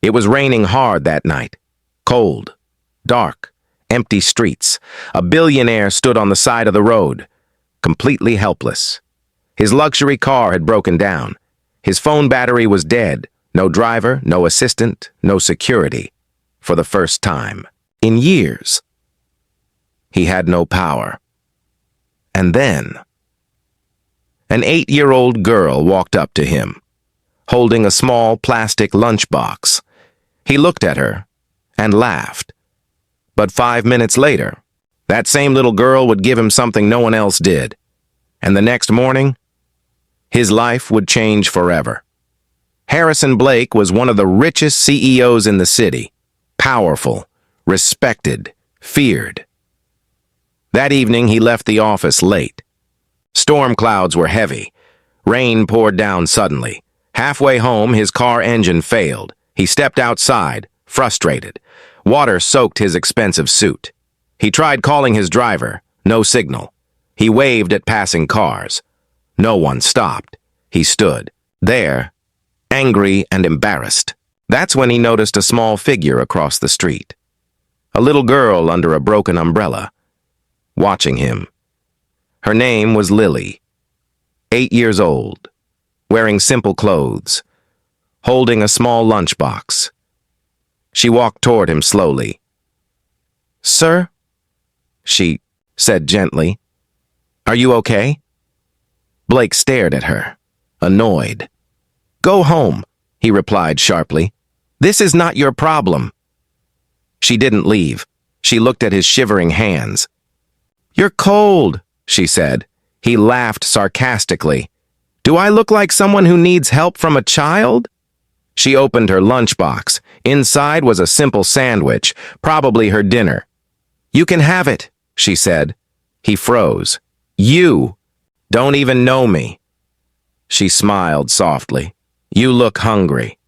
It was raining hard that night. Cold, dark, empty streets. A billionaire stood on the side of the road, completely helpless. His luxury car had broken down. His phone battery was dead. No driver, no assistant, no security. For the first time in years, he had no power. And then, an 8-year-old girl walked up to him, holding a small plastic lunchbox. He looked at her and laughed. But 5 minutes later, that same little girl would give him something no one else did. And the next morning, his life would change forever. Harrison Blake was one of the richest CEOs in the city. Powerful, respected, feared. That evening, he left the office late. Storm clouds were heavy. Rain poured down suddenly. Halfway home, his car engine failed. He stepped outside, frustrated. Water soaked his expensive suit. He tried calling his driver. No signal. He waved at passing cars. No one stopped. He stood there, angry and embarrassed. That's when he noticed a small figure across the street. A little girl under a broken umbrella, watching him. Her name was Lily, 8 years old, wearing simple clothes, holding a small lunchbox. She walked toward him slowly. "Sir?" she said gently. "Are you okay?" Blake stared at her, annoyed. "Go home," he replied sharply. "This is not your problem." She didn't leave. She looked at his shivering hands. "You're cold," she said. He laughed sarcastically. "Do I look like someone who needs help from a child?" She opened her lunchbox. Inside was a simple sandwich, probably her dinner. "You can have it," she said. He froze. "You don't even know me." She smiled softly. "You look hungry."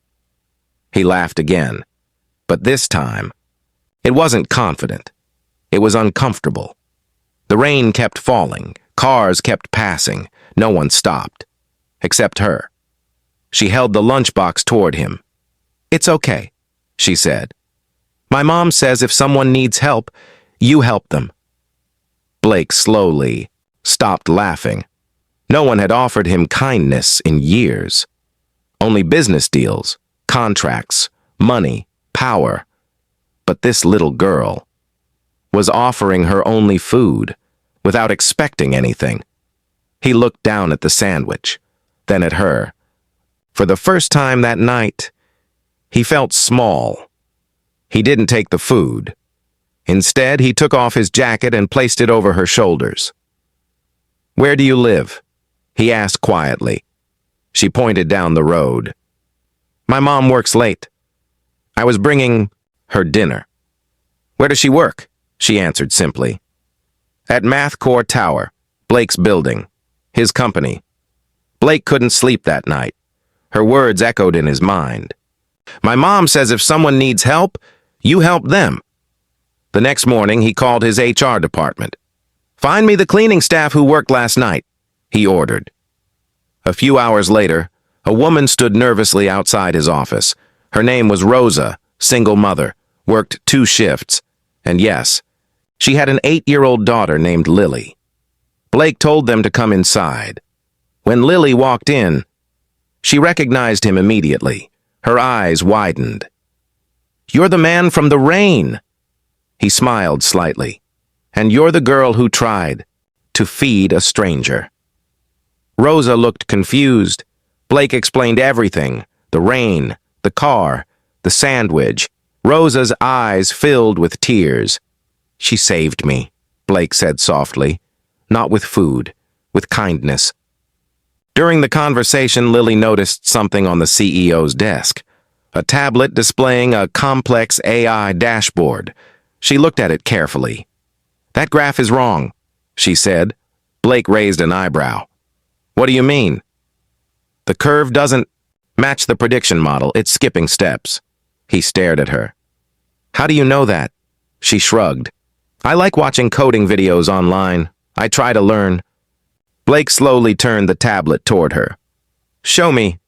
He laughed again, but this time, it wasn't confident. It was uncomfortable. The rain kept falling, cars kept passing, no one stopped, except her. She held the lunchbox toward him. "It's okay," she said. "My mom says if someone needs help, you help them." Blake slowly stopped laughing. No one had offered him kindness in years. Only business deals, contracts, money, power. But this little girl was offering her only food, without expecting anything. He looked down at the sandwich, then at her. For the first time that night, he felt small. He didn't take the food. Instead, he took off his jacket and placed it over her shoulders. "Where do you live?" he asked quietly. She pointed down the road. "My mom works late. I was bringing her dinner." "Where does she work?" she answered simply. "At Math Core Tower, Blake's building, his company." Blake couldn't sleep that night. Her words echoed in his mind. "My mom says if someone needs help, you help them." The next morning, he called his HR department. "Find me the cleaning staff who worked last night," he ordered. A few hours later, a woman stood nervously outside his office. Her name was Rosa, single mother, worked 2 shifts. And yes, she had an 8-year-old daughter named Lily. Blake told them to come inside. When Lily walked in, she recognized him immediately. Her eyes widened. "You're the man from the rain." He smiled slightly. "And you're the girl who tried to feed a stranger." Rosa looked confused. Blake explained everything: the rain, the car, the sandwich. Rosa's eyes filled with tears. "She saved me," Blake said softly. "Not with food, with kindness." During the conversation, Lily noticed something on the CEO's desk. A tablet displaying a complex AI dashboard. She looked at it carefully. "That graph is wrong," she said. Blake raised an eyebrow. "What do you mean?" "The curve doesn't match the prediction model. It's skipping steps." He stared at her. "How do you know that?" She shrugged. "I like watching coding videos online. I try to learn." Blake slowly turned the tablet toward her. "Show me."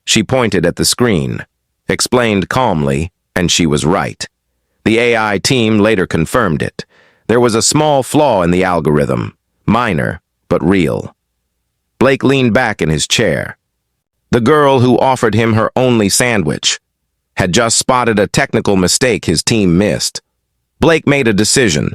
She pointed at the screen. explained calmly, and she was right. The AI team later confirmed it. There was a small flaw in the algorithm, minor, but real. Blake leaned back in his chair. The girl who offered him her only sandwich had just spotted a technical mistake his team missed. Blake made a decision,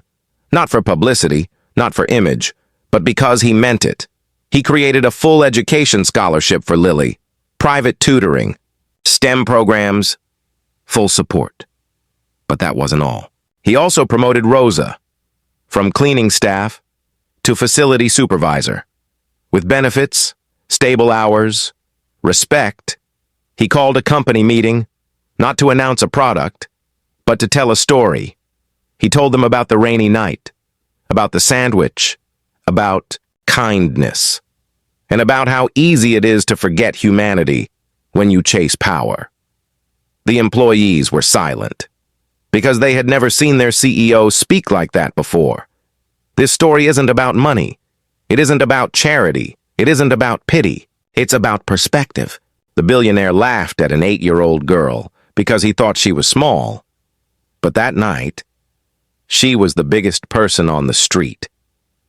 not for publicity, not for image, but because he meant it. He created a full education scholarship for Lily, private tutoring, STEM programs, full support. But that wasn't all. He also promoted Rosa, from cleaning staff to facility supervisor. With benefits, stable hours, respect, he called a company meeting, not to announce a product, but to tell a story. He told them about the rainy night, about the sandwich, about kindness, and about how easy it is to forget humanity when you chase power. The employees were silent, because they had never seen their CEO speak like that before. This story isn't about money. It isn't about charity. It isn't about pity. It's about perspective. The billionaire laughed at an 8-year-old girl because he thought she was small. But that night, she was the biggest person on the street.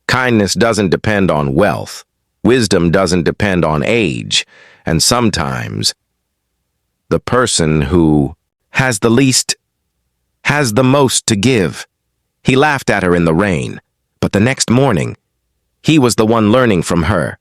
Kindness doesn't depend on wealth. Wisdom doesn't depend on age. And sometimes, the person who has the least has the most to give. He laughed at her in the rain, but the next morning, he was the one learning from her.